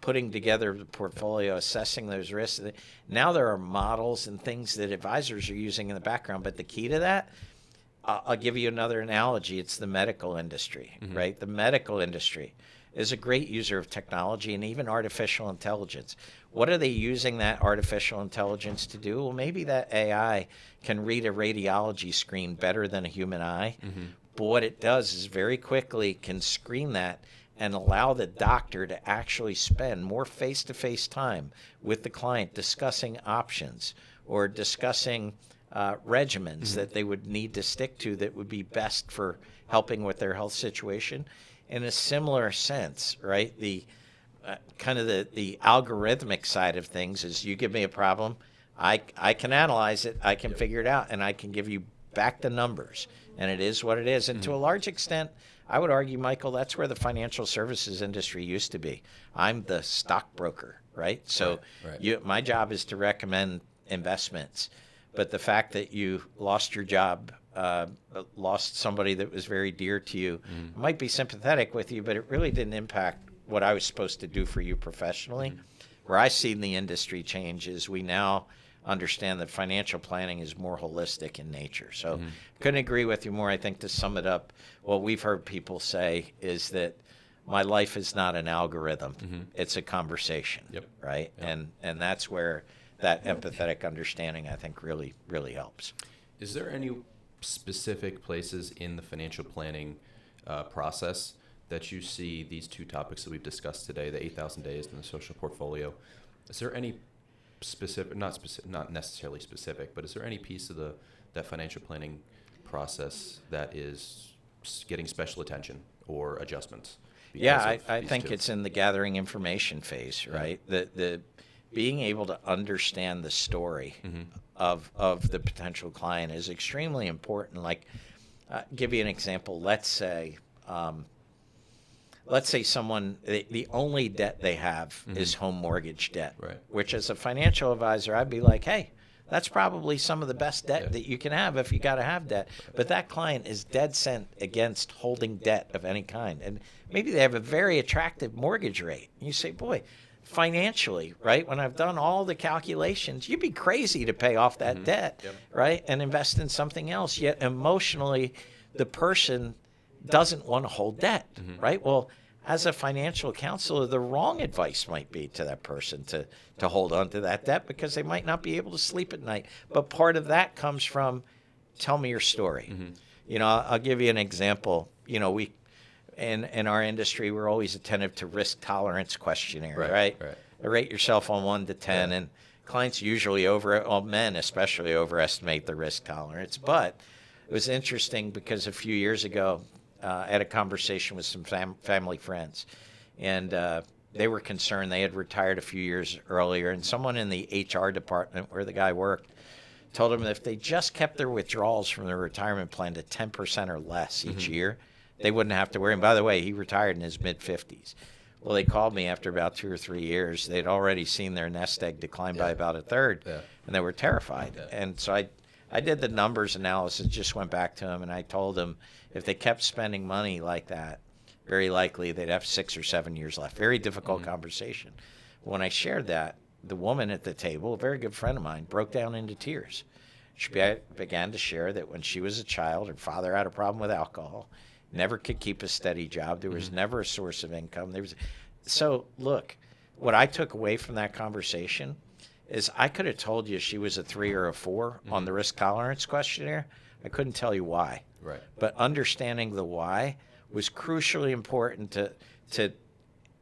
putting together the portfolio, assessing those risks. Now there are models and things that advisors are using in the background. But the key to that, I'll give you another analogy. It's the medical industry, right? The medical industry is a great user of technology and even artificial intelligence. What are they using that artificial intelligence to do? Well, maybe that AI can read a radiology screen better than a human eye. But what it does is very quickly can screen that and allow the doctor to actually spend more face-to-face time with the client discussing options or discussing regimens that they would need to stick to that would be best for helping with their health situation. In a similar sense, right? The kind of the algorithmic side of things is you give me a problem, I can analyze it, I can figure it out, and I can give you back the numbers, and it is what it is. And to a large extent, I would argue, Michael, that's where the financial services industry used to be. I'm the stockbroker, right? So my job is to recommend investments. But the fact that you lost your job, lost somebody that was very dear to you, I might be sympathetic with you, but it really didn't impact what I was supposed to do for you professionally. Where I see the industry change is we now understand that financial planning is more holistic in nature. So couldn't agree with you more. I think to sum it up, what we've heard people say is that my life is not an algorithm. It's a conversation, right? And that's where that empathetic understanding, I think, really, really helps. Is there any specific places in the financial planning process that you see these two topics that we've discussed today, the 8,000 days and the social portfolio? Is there any specific, not necessarily specific, but is there any piece of that financial planning process that is getting special attention or adjustments? I think it's in the gathering information phase, right? The being able to understand the story of the potential client is extremely important. Like, give you an example. Let's say someone, the only debt they have is home mortgage debt, which as a financial advisor, I'd be like, hey, that's probably some of the best debt that you can have if you got to have debt. But that client is dead set against holding debt of any kind. And maybe they have a very attractive mortgage rate. And you say, boy, financially, right, when I've done all the calculations, you'd be crazy to pay off that debt, right, and invest in something else. Yet emotionally, the person doesn't want to hold debt, right? Well, as a financial counselor, the wrong advice might be to that person to hold on to that debt because they might not be able to sleep at night. But part of that comes from, tell me your story. You know, I'll give you an example. You know, we in our industry, we're always attentive to risk tolerance questionnaire, right? Rate yourself on 1 to 10, and clients usually men especially overestimate the risk tolerance. But it was interesting because a few years ago, I had a conversation with some family friends, and they were concerned. They had retired a few years earlier, and someone in the HR department where the guy worked told them that if they just kept their withdrawals from their retirement plan to 10% or less each year, they wouldn't have to worry. And by the way, he retired in his mid-50s. Well, they called me after about 2 or 3 years. They'd already seen their nest egg decline by about a third, and they were terrified. And so I did the numbers analysis, just went back to them, and I told them if they kept spending money like that, very likely they'd have 6 or 7 years left. Very difficult conversation. When I shared that, the woman at the table, a very good friend of mine, broke down into tears. She began to share that when she was a child, her father had a problem with alcohol, never could keep a steady job. There was never a source of income. So look, what I took away from that conversation is I could have told you she was a 3 or a 4 on the risk tolerance questionnaire. I couldn't tell you why. Right. But understanding the why was crucially important to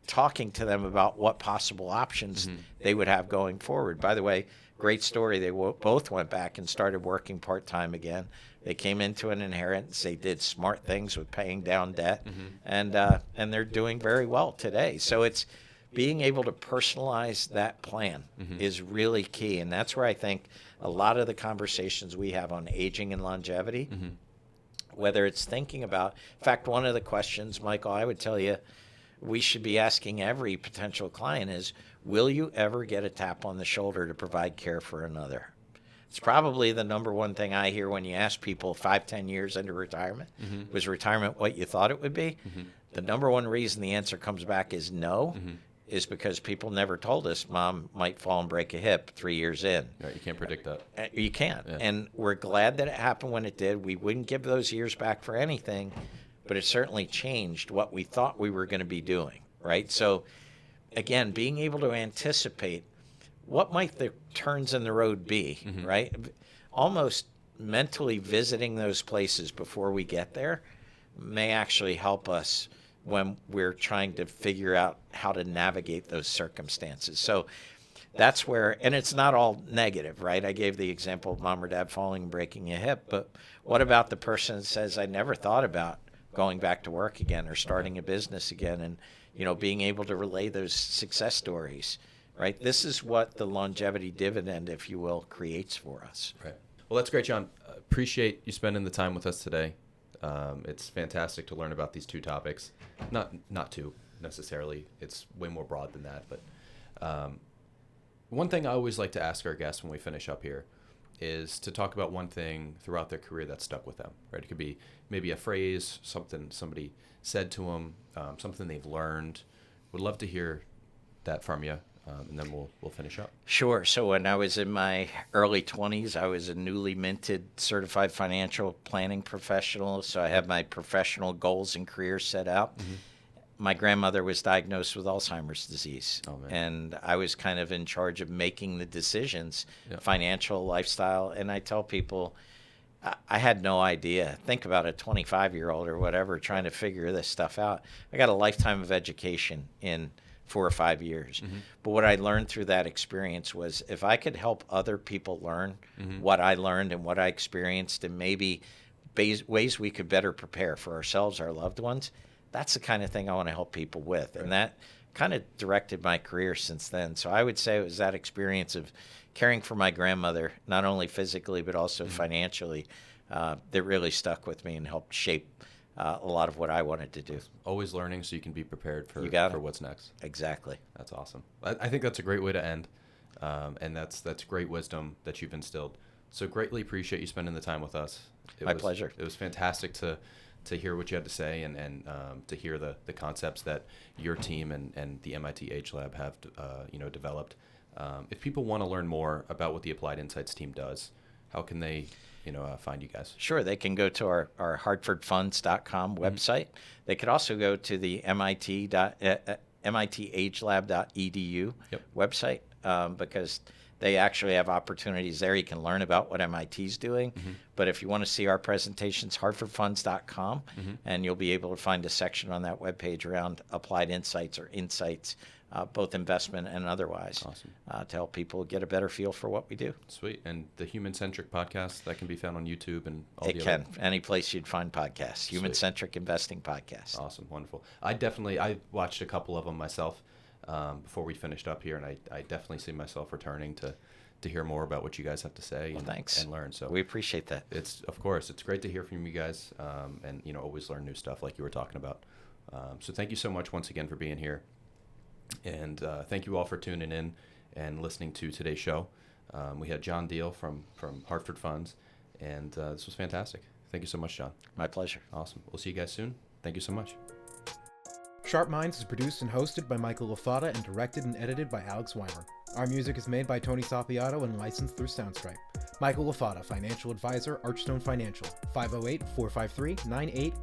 talking to them about what possible options they would have going forward. By the way, great story. They both went back and started working part-time again. They came into an inheritance. They did smart things with paying down debt, and they're doing very well today. So it's being able to personalize that plan is really key, and that's where I think a lot of the conversations we have on aging and longevity, whether it's thinking about, in fact, one of the questions, Michael, I would tell you we should be asking every potential client is, will you ever get a tap on the shoulder to provide care for another? It's probably the number one thing I hear when you ask people 5-10 years into retirement. Was retirement what you thought it would be? The number one reason the answer comes back is no, is because people never told us mom might fall and break a hip 3 years in. Right, you can't predict that. You can't. Yeah. And we're glad that it happened when it did. We wouldn't give those years back for anything, but it certainly changed what we thought we were going to be doing, right? So, again, being able to anticipate what might the turns in the road be, right? Almost mentally visiting those places before we get there may actually help us when we're trying to figure out how to navigate those circumstances. So that's where, and it's not all negative, right? I gave the example of mom or dad falling and breaking a hip, but what about the person that says, I never thought about going back to work again or starting a business again, and, you know, being able to relay those success stories, right? This is what the longevity dividend, if you will, creates for us. Right. Well, that's great, John. Appreciate you spending the time with us today. It's fantastic to learn about these two topics. Not two necessarily. It's way more broad than that. But one thing I always like to ask our guests when we finish up here is to talk about one thing throughout their career that stuck with them. Right? It could be maybe a phrase, something somebody said to them, something they've learned. Would love to hear that from you. And then we'll finish up. Sure. So when I was in my early 20s, I was a newly minted certified financial planning professional. So I had my professional goals and career set out. My grandmother was diagnosed with Alzheimer's disease. Oh, man. And I was kind of in charge of making the decisions, financial, lifestyle. And I tell people, I had no idea. Think about a 25-year-old or whatever trying to figure this stuff out. I got a lifetime of education in 4 or 5 years. But what I learned through that experience was if I could help other people learn what I learned and what I experienced, and maybe ways we could better prepare for ourselves, our loved ones, that's the kind of thing I want to help people with. Right. And that kind of directed my career since then. So I would say it was that experience of caring for my grandmother, not only physically but also financially, that really stuck with me and helped shape a lot of what I wanted to do. Always learning so you can be prepared for what's next. Exactly. That's awesome. I think that's a great way to end, and that's great wisdom that you've instilled. So greatly appreciate you spending the time with us. My pleasure. It was fantastic to hear what you had to say and to hear the concepts that your team and the MIT Age Lab have developed. If people want to learn more about what the Applied Insights team does, how can they find you guys? Sure. They can go to our hartfordfunds.com website. They could also go to the MITagelab.edu website because they actually have opportunities there. You can learn about what MIT's doing. But if you want to see our presentations, hartfordfunds.com, and you'll be able to find a section on that webpage around applied insights or insights, both investment and otherwise, to help people get a better feel for what we do. Sweet. And the Human-Centric podcast, that can be found on YouTube and all the other... Any place you'd find podcasts. Human-Centric Investing Podcast. Awesome. Wonderful. I watched a couple of them myself before we finished up here, and I definitely see myself returning to hear more about what you guys have to say and learn. So we appreciate that. It's great to hear from you guys, and always learn new stuff like you were talking about. So thank you so much once again for being here. And thank you all for tuning in and listening to today's show. We had John Diehl from Hartford Funds, and this was fantastic. Thank you so much, John. My pleasure. Awesome. We'll see you guys soon. Thank you so much. Sharpe Minds is produced and hosted by Michael LaFata and directed and edited by Alex Weimer. Our music is made by Tony Sapiato and licensed through Soundstripe. Michael LaFata, Financial Advisor, Archstone Financial, 508-453-9800,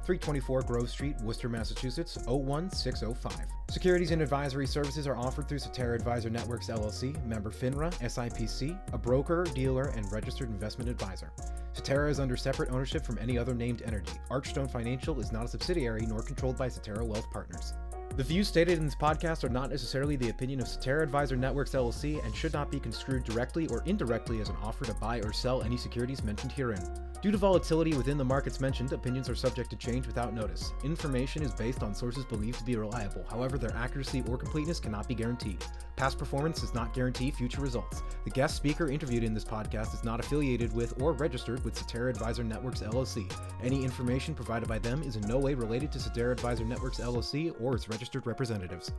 324 Grove Street, Worcester, Massachusetts, 01605. Securities and advisory services are offered through Cetera Advisor Networks, LLC, member FINRA, SIPC, a broker, dealer, and registered investment advisor. Cetera is under separate ownership from any other named entity. Archstone Financial is not a subsidiary nor controlled by Cetera Wealth Partners. The views stated in this podcast are not necessarily the opinion of Cetera Advisor Networks, LLC, and should not be construed directly or indirectly as an offer to buy or sell any securities mentioned herein. Due to volatility within the markets mentioned, opinions are subject to change without notice. Information is based on sources believed to be reliable. However, their accuracy or completeness cannot be guaranteed. Past performance does not guarantee future results. The guest speaker interviewed in this podcast is not affiliated with or registered with Cetera Advisor Networks, LLC. Any information provided by them is in no way related to Cetera Advisor Networks, LLC, or its registered representatives.